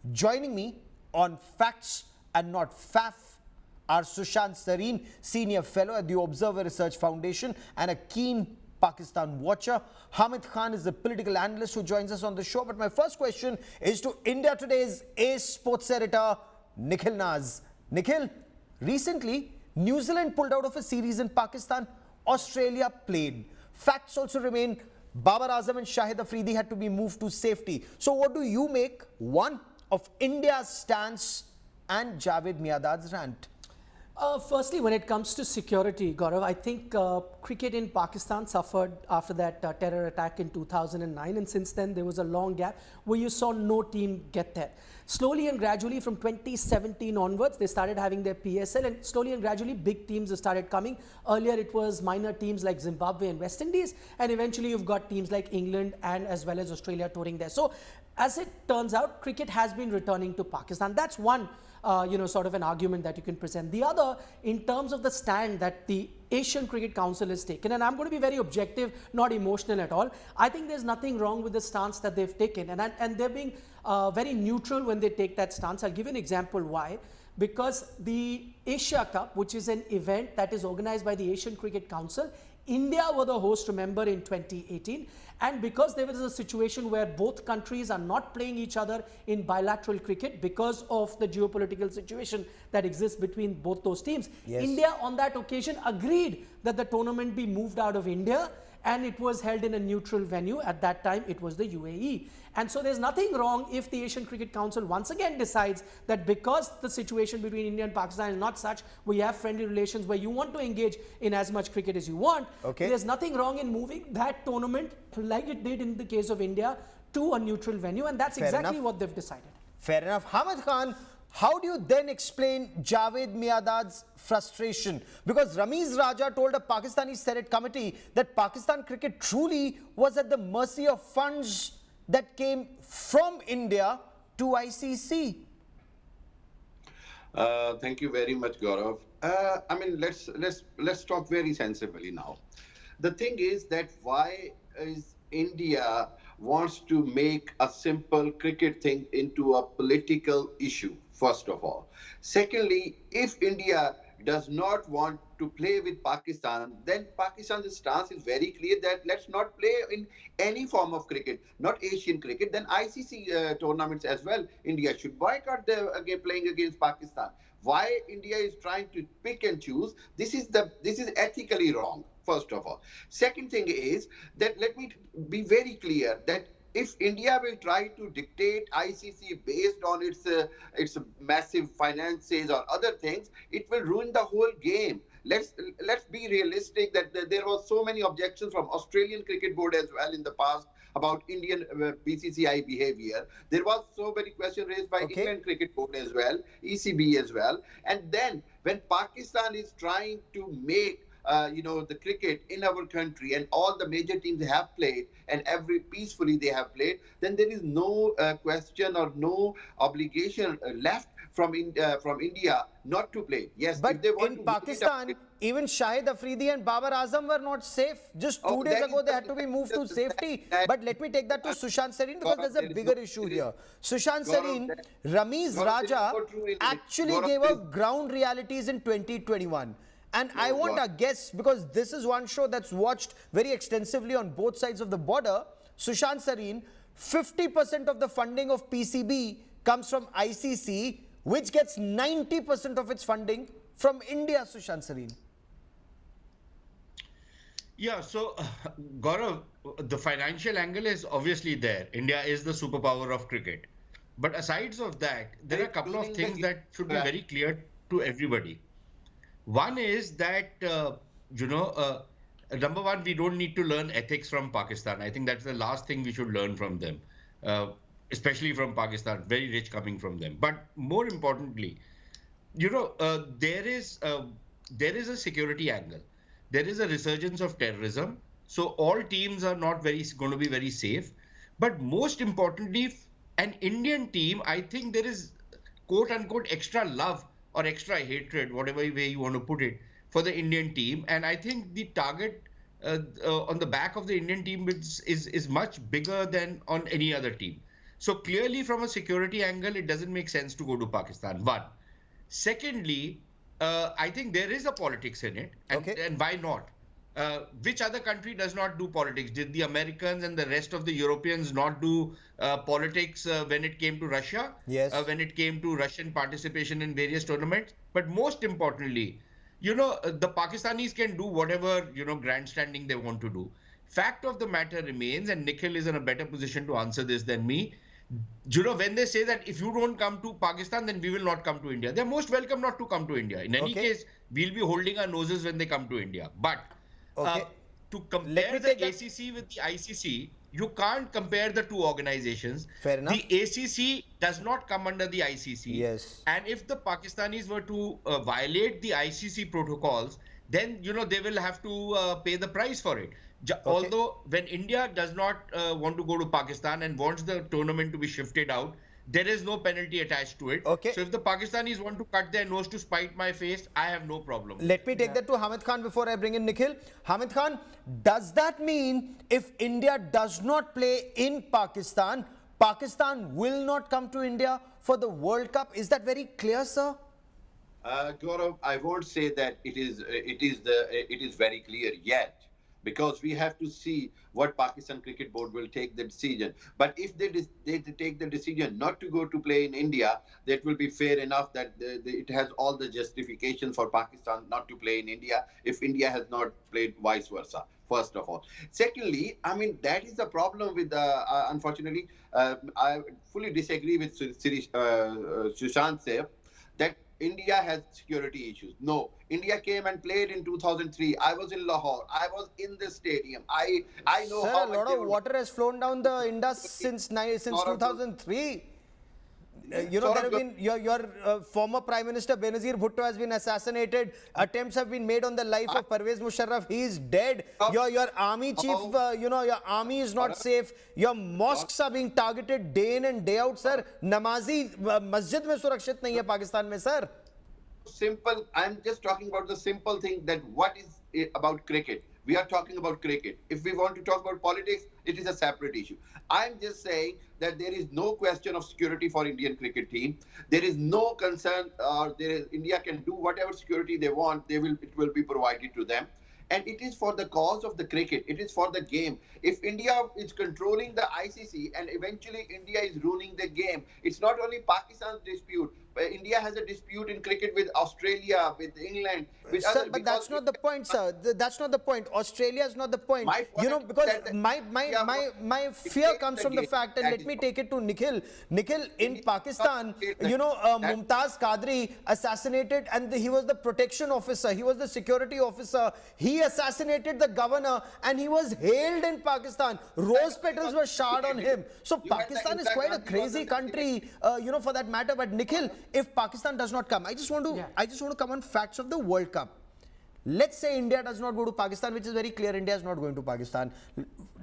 Joining me on Facts and Not Faff are Sushant Sareen, Senior Fellow at the Observer Research Foundation and a keen Pakistan watcher. Hamid Khan is the political analyst who joins us on the show. But my first question is to India Today's ace sports editor, Nikhil Naz. Nikhil, recently, New Zealand pulled out of a series in Pakistan. Australia played. Facts also remain Babar Azam and Shahid Afridi had to be moved to safety. So what do you make, one, of India's stance and Javed Miandad's rant? Firstly, when it comes to security, Gaurav, I think cricket in Pakistan suffered after that terror attack in 2009, and since then there was a long gap where you saw no team get there. Slowly and gradually from 2017 onwards, they started having their PSL, and slowly and gradually big teams started coming. Earlier it was minor teams like Zimbabwe and West Indies, and eventually you've got teams like England and as well as Australia touring there. So as it turns out, cricket has been returning to Pakistan. That's one sort of an argument that you can present. The other, in terms of the stand that the Asian Cricket Council has taken, and I'm going to be very objective, not emotional at all. I think there's nothing wrong with the stance that they've taken, and they're being very neutral when they take that stance. I'll give you an example why. Because the Asia Cup, which is an event that is organized by the Asian Cricket Council, India were the host, remember, in 2018. And because there was a situation where both countries are not playing each other in bilateral cricket because of the geopolitical situation that exists between both those teams, yes, India on that occasion agreed that the tournament be moved out of India, and it was held in a neutral venue. At that time, it was the UAE. And so there's nothing wrong if the Asian Cricket Council once again decides that because the situation between India and Pakistan is not such, we have friendly relations where you want to engage in as much cricket as you want, there's nothing wrong in moving that tournament, like it did in the case of India, to a neutral venue, and that's exactly what they've decided. Fair enough. Hamid Khan, how do you then explain Javed Miandad's frustration? Because Ramiz Raja told a Pakistani Senate committee that Pakistan cricket truly was at the mercy of funds that came from India to ICC. Thank you very much, Gaurav. I mean, let's talk very sensibly now. The thing is that why is India wants to make a simple cricket thing into a political issue, first of all. Secondly, if India does not want to play with Pakistan, then Pakistan's stance is very clear that let's not play in any form of cricket, not Asian cricket, then ICC tournaments as well. India should boycott playing against Pakistan. Why India is trying to pick and choose, this is ethically wrong, first of all. Second thing is that let me be very clear that if India will try to dictate ICC based on its massive finances or other things, it will ruin the whole game. Let's be realistic that there was so many objections from Australian Cricket Board as well in the past about Indian BCCI behavior. There was so many questions raised by England Cricket Board as well, ECB as well. And then when Pakistan is trying to make the cricket in our country and all the major teams have played and peacefully they have played, then there is no question or no obligation left from India not to play. Yes, but if they want in to Pakistan, even Shahid Afridi and Babar Azam were not safe. Just 2 days ago, they had to be moved to safety. But let me take that to Sushant Sareen because there's a bigger issue here. Sushant Sareen, Ramiz Raja actually gave up ground realities in 2021. And I want a guess, because this is one show that's watched very extensively on both sides of the border. Sushant Sareen, 50% of the funding of PCB comes from ICC, which gets 90% of its funding from India, Sushant Sareen. Yeah, so Gaurav, the financial angle is obviously there. India is the superpower of cricket. But aside of that, there are a couple of things that should be very clear to everybody. One is that, number one, we don't need to learn ethics from Pakistan. I think that's the last thing we should learn from them, especially from Pakistan, very rich coming from them. But more importantly, there is a security angle. There is a resurgence of terrorism. So all teams are not going to be very safe. But most importantly, an Indian team, I think there is quote unquote extra love or extra hatred, whatever way you want to put it, for the Indian team. And I think the target on the back of the Indian team is much bigger than on any other team. So clearly, from a security angle, it doesn't make sense to go to Pakistan. One. Secondly, I think there is a politics in it, Okay. and why not? Which other country does not do politics? Did the Americans and the rest of the Europeans not do politics when it came to Russia? Yes. When it came to Russian participation in various tournaments? But most importantly, the Pakistanis can do whatever, grandstanding they want to do. Fact of the matter remains, and Nikhil is in a better position to answer this than me. When they say that if you don't come to Pakistan, then we will not come to India. They're most welcome not to come to India. In any Okay. case, we'll be holding our noses when they come to India. But Okay. to Let me compare the take that. ACC with the ICC, you can't compare the two organizations. Fair enough. The ACC does not come under the ICC. Yes. And if the Pakistanis were to violate the ICC protocols, then they will have to pay the price for it. Although when India does not want to go to Pakistan and wants the tournament to be shifted out, there is no penalty attached to it. Okay. So if the Pakistanis want to cut their nose to spite my face, I have no problem. Let me take that to Hamid Khan before I bring in Nikhil. Hamid Khan, does that mean if India does not play in Pakistan, Pakistan will not come to India for the World Cup? Is that very clear, sir? Gaurav, I won't say that it is very clear yet, because we have to see what Pakistan Cricket Board will take the decision. But if they take the decision not to go to play in India, that will be fair enough, that it has all the justification for Pakistan not to play in India if India has not played vice versa, first of all. Secondly, I mean, that is the problem with, unfortunately, I fully disagree with Sushant Seth that India has security issues. No, India came and played in 2003. I was in Lahore. I was in the stadium. I know Sir, how a much lot they of were- water has flown down the Indus since 2003. There have been your former Prime Minister Benazir Bhutto has been assassinated. Attempts have been made on the life of Pervez Musharraf. He is dead. Your army chief, your army is not safe. Your mosques are being targeted day in and day out, sir. Namazi masjid mein surakshit nahi hai Pakistan mein, sir. Simple. I'm just talking about the simple thing, that what is it about cricket? We are talking about cricket. If we want to talk about politics, it is a separate issue. I'm just saying that there is no question of security for Indian cricket team. There is no concern, India can do whatever security they want. It will be provided to them. And it is for the cause of the cricket. It is for the game. If India is controlling the ICC and eventually India is ruining the game, it's not only Pakistan's dispute. India has a dispute in cricket with Australia, with England, with Sir, others. but that's not the point, sir. That's not the point. Australia is not the point. My point Because is that my fear comes from the fact, and let me take it to Nikhil. Nikhil, in Pakistan, Mumtaz Qadri assassinated, and he was the protection officer. He was the security officer. He assassinated the governor, and he was hailed in Pakistan. Rose petals were showered on him. So Pakistan is quite a crazy country, for that matter. But Nikhil, if Pakistan does not come, I just want to come on facts of the World Cup. Let's say India does not go to Pakistan, which is very clear. India is not going to Pakistan.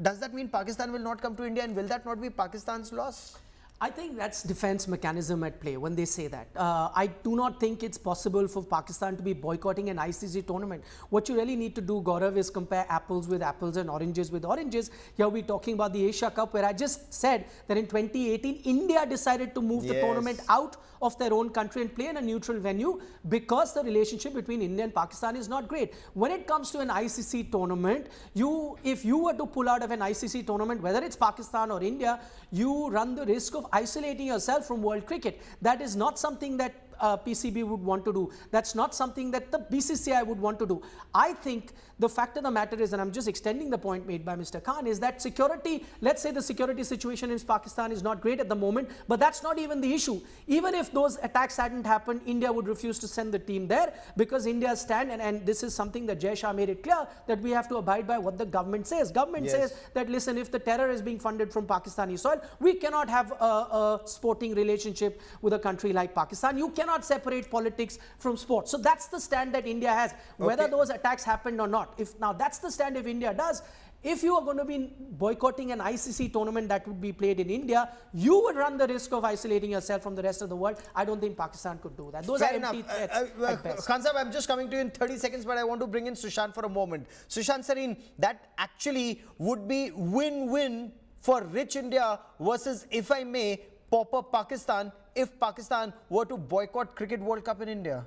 Does that mean Pakistan will not come to India, and will that not be Pakistan's loss? I think that's defense mechanism at play when they say that. I do not think it's possible for Pakistan to be boycotting an ICC tournament. What you really need to do, Gaurav, is compare apples with apples and oranges with oranges. Here we're talking about the Asia Cup, where I just said that in 2018, India decided to move the tournament out of their own country and play in a neutral venue because the relationship between India and Pakistan is not great. When it comes to an ICC tournament, if you were to pull out of an ICC tournament, whether it's Pakistan or India, you run the risk of isolating yourself from world cricket. That is not something that PCB would want to do. That's not something that the BCCI would want to do. I think the fact of the matter is, and I'm just extending the point made by Mr. Khan, is that security, let's say the security situation in Pakistan is not great at the moment, but that's not even the issue. Even if those attacks hadn't happened, India would refuse to send the team there because India's stand, and this is something that Jay Shah made it clear, that we have to abide by what the government says. Government says that, listen, if the terror is being funded from Pakistani soil, we cannot have a sporting relationship with a country like Pakistan. You cannot separate politics from sport. So that's the stand that India has, whether those attacks happened or not. Now that's the stand if India does. If you are going to be boycotting an ICC tournament that would be played in India, you would run the risk of isolating yourself from the rest of the world. I don't think Pakistan could do that. Those are empty threats at best. Khan Sahab, I'm just coming to you in 30 seconds, but I want to bring in Sushant for a moment. Sushant Sareen, that actually would be win-win for rich India versus, if I may, pauper Pakistan if Pakistan were to boycott Cricket World Cup in India?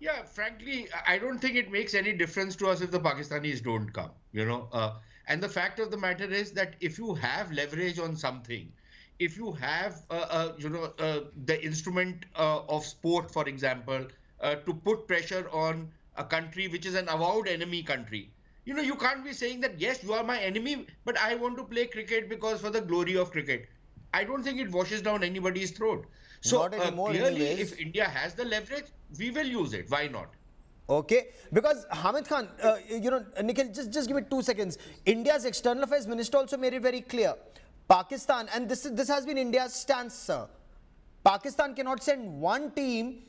Yeah, frankly, I don't think it makes any difference to us if the Pakistanis don't come, you know. And the fact of the matter is that if you have leverage on something, if you have, the instrument of sport, for example, to put pressure on a country which is an avowed enemy country, you know, you can't be saying that, yes, you are my enemy, but I want to play cricket because for the glory of cricket. I don't think it washes down anybody's throat. So Not anymore clearly, anyways. if India has the leverage, we will use it. Why not? Okay, because Hamid Khan, Nikhil, just give me 2 seconds. India's external affairs minister also made it very clear. Pakistan, and this has been India's stance, sir. Pakistan cannot send one team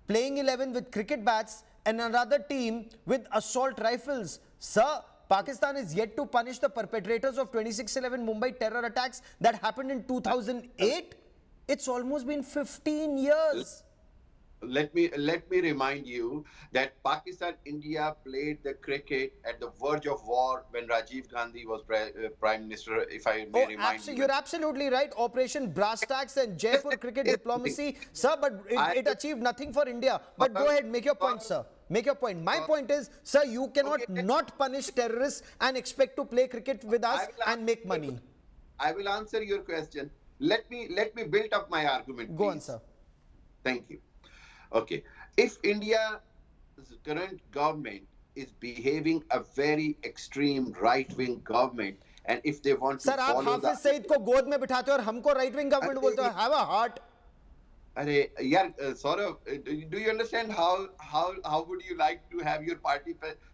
playing 11 with cricket bats and another team with assault rifles. Sir, Pakistan is yet to punish the perpetrators of 26/11 Mumbai terror attacks that happened in 2008. It's almost been 15 years. Let me remind you that Pakistan India played the cricket at the verge of war when Rajiv Gandhi was prime minister, if I may remind you. You're absolutely right. Operation Brass Tacks and Jaipur cricket diplomacy, sir, but it achieved nothing for India. But go ahead, make your point, sir. Make your point. My point is, sir, you cannot not punish terrorists and expect to play cricket with us and make money. I will answer your question. Let me build up my argument. Go on, please. sir. Thank you. Okay. If India's current government is behaving a very extreme right-wing government, and if they want to Sir, आप follow Hafiz Saeed को गोद में बिठाते हो और हमको right wing government बोलते हो. Have a heart. Arey, yeah, Saurav, do you understand how would you like to have your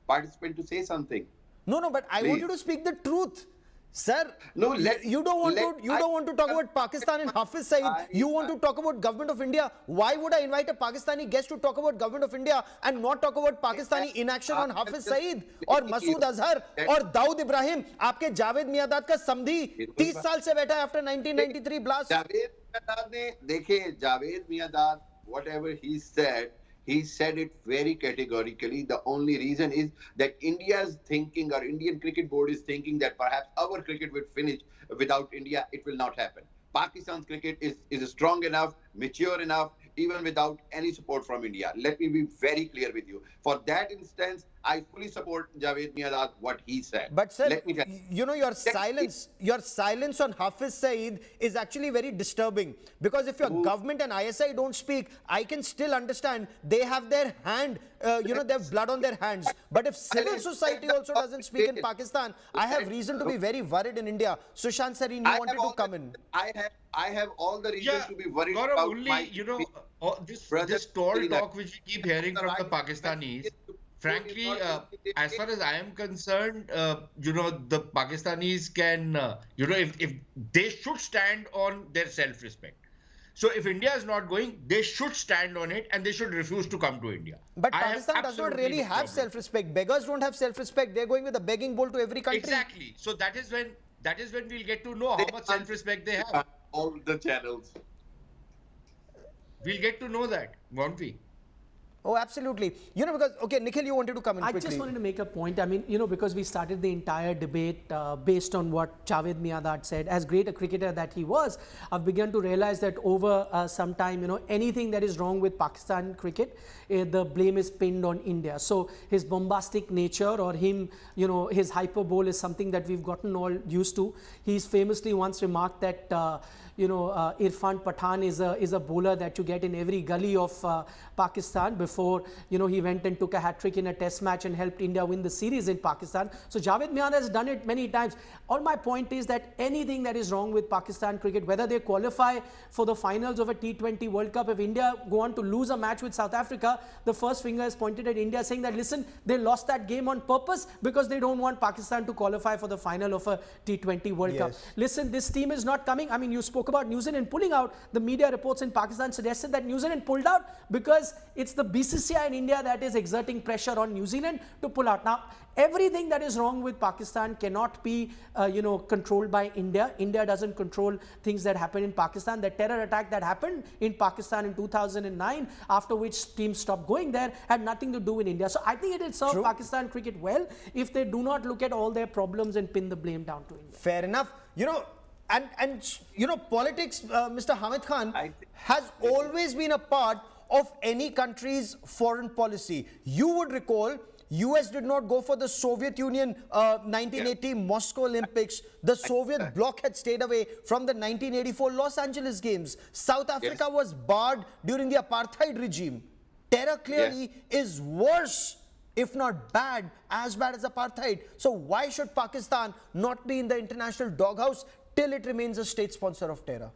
participant to say something? No, but I want you to speak the truth. Sir, No, you don't want to talk about Pakistan and Hafiz Saeed. You want to talk about government of India. Why would I invite a Pakistani guest to talk about government of India and not talk about Pakistani inaction on Hafiz Saeed or Masood Azhar or Dawood Ibrahim? आपके Javed my dad का समधी 30 साल से बैठा है after 1993 blast. Javed my dad ने देखिए Javed my dad whatever he said it very categorically. The only reason is that India's thinking or Indian Cricket Board is thinking that perhaps our cricket will finish without India. It will not happen. Pakistan's cricket is strong enough, mature enough, even without any support from India. Let me be very clear with you. For that instance, I fully support Javed Miadad, what he said. But sir, Let me tell you know, your silence on Hafiz Saeed is actually very disturbing, because if your government and ISI don't speak, I can still understand. They have their hand, they have blood on their hands. But if civil society also doesn't speak in Pakistan, I have reason to be very worried in India. Sushant Sareen, you wanted to come in. I have all the reasons to be worried Gaurav, about only, my this tall talk which we keep hearing from the Pakistanis, frankly, as far as I am concerned, the Pakistanis can, if they should stand on their self-respect. So if India is not going, they should stand on it and they should refuse to come to India. But Pakistan does not really have self-respect. Beggars don't have self-respect. They're going with a begging bowl to every country. Exactly. So that is when we'll get to know how much self-respect they have. all the channels. We'll get to know that, won't we? Oh, absolutely. Because, okay, Nikhil, you wanted to come in I quickly. just wanted to make a point. I mean, because we started the entire debate based on what Javed Miandad said. As great a cricketer that he was, I've begun to realize that over some time, anything that is wrong with Pakistan cricket, the blame is pinned on India. So his bombastic nature or him, his hyperbole is something that we've gotten all used to. He's famously once remarked that, Irfan Pathan is a bowler that you get in every gully of Pakistan before, he went and took a hat-trick in a test match and helped India win the series in Pakistan. So Javed Miandad has done it many times. All my point is that anything that is wrong with Pakistan cricket, whether they qualify for the finals of a T20 World Cup, if India go on to lose a match with South Africa, the first finger is pointed at India saying that, listen, they lost that game on purpose because they don't want Pakistan to qualify for the final of a T20 World Cup. Listen, this team is not coming. I mean, you spoke spoke about New Zealand pulling out, the media reports in Pakistan suggested that New Zealand pulled out because it's the BCCI in India that is exerting pressure on New Zealand to pull out. Now, everything that is wrong with Pakistan cannot be, controlled by India. India doesn't control things that happen in Pakistan. The terror attack that happened in Pakistan in 2009, after which teams stopped going there, had nothing to do with India. So I think it will serve Pakistan cricket well if they do not look at all their problems and pin the blame down to India. Fair enough. Politics, Mr. Hamid Khan, has always been a part of any country's foreign policy. You would recall, US did not go for the Soviet Union 1980 Moscow Olympics. The Soviet bloc had stayed away from the 1984 Los Angeles Games. South Africa was barred during the apartheid regime. Terror clearly is worse, if not bad, as bad as apartheid. So why should Pakistan not be in the international doghouse till it remains a state sponsor of terror?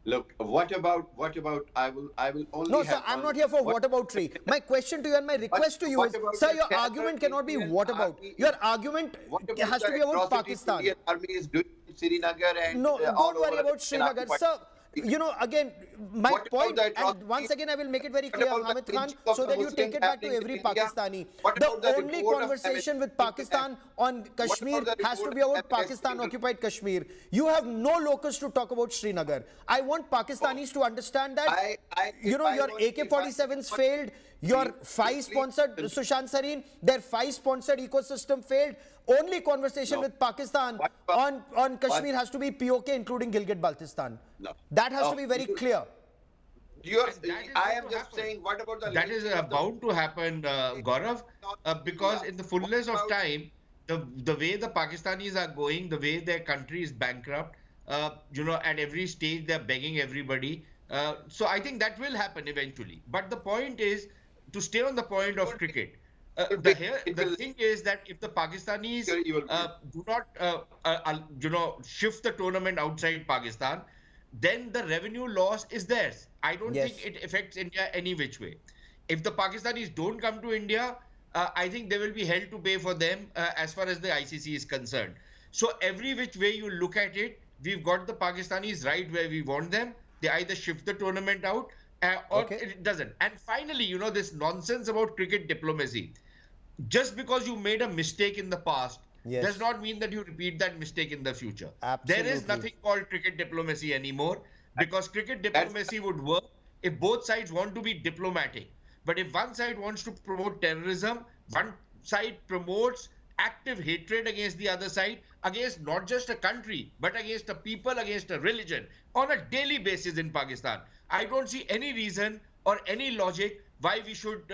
Look, what about I will only No, have sir, I'm not here for what about tree. My question to you and my request to you is, sir, your argument cannot be what about. Your argument has to be about Pakistan. Indian army is doing in Srinagar and No, all don't worry over about Srinagar. occupied- Sir, again, my What about point, the and atrocity- once again I will make it very What clear, about the Hamid Khan, lynching of so that you Muslims take it back to happening in every India? Pakistani. What about The the only report of conversation with Amnesty Pakistan on Kashmir about the has to report be of about Amnesty Pakistan-occupied Kashmir. You have no locus to talk about Srinagar. I want Pakistanis to understand that, your AK-47s failed, your FI-sponsored Sushant Sareen, their FI-sponsored ecosystem failed. Only conversation with Pakistan on Kashmir has to be POK, including Gilgit-Baltistan. No. That has to be very clear. I am just saying, what about the That is bound to happen, Gaurav, because in the fullness of time, the way the Pakistanis are going, the way their country is bankrupt, at every stage they're begging everybody. So I think that will happen eventually. But the point is, to stay on the point of cricket, the thing is that if the Pakistanis do not, shift the tournament outside Pakistan, then the revenue loss is theirs. I don't think it affects India any which way. If the Pakistanis don't come to India, I think they will be held to pay for them as far as the ICC is concerned. So every which way you look at it, we've got the Pakistanis right where we want them. They either shift the tournament out or it doesn't. And finally, this nonsense about cricket diplomacy. Just because you made a mistake in the past does not mean that you repeat that mistake in the future. Absolutely. There is nothing called cricket diplomacy anymore, because cricket diplomacy would work if both sides want to be diplomatic. But if one side wants to promote terrorism, one side promotes active hatred against the other side, against not just a country, but against a people, against a religion, on a daily basis in Pakistan. I don't see any reason or any logic why we should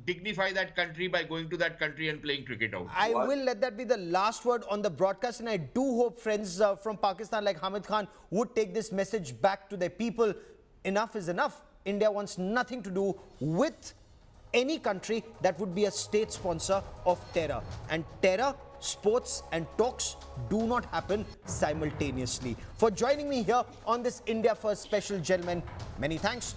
dignify that country by going to that country and playing cricket out. I will let that be the last word on the broadcast, and I do hope friends from Pakistan like Hamid Khan would take this message back to their people. Enough is enough. India wants nothing to do with any country that would be a state sponsor of terror. And terror, sports and talks do not happen simultaneously. For joining me here on this India First special, gentlemen, many thanks.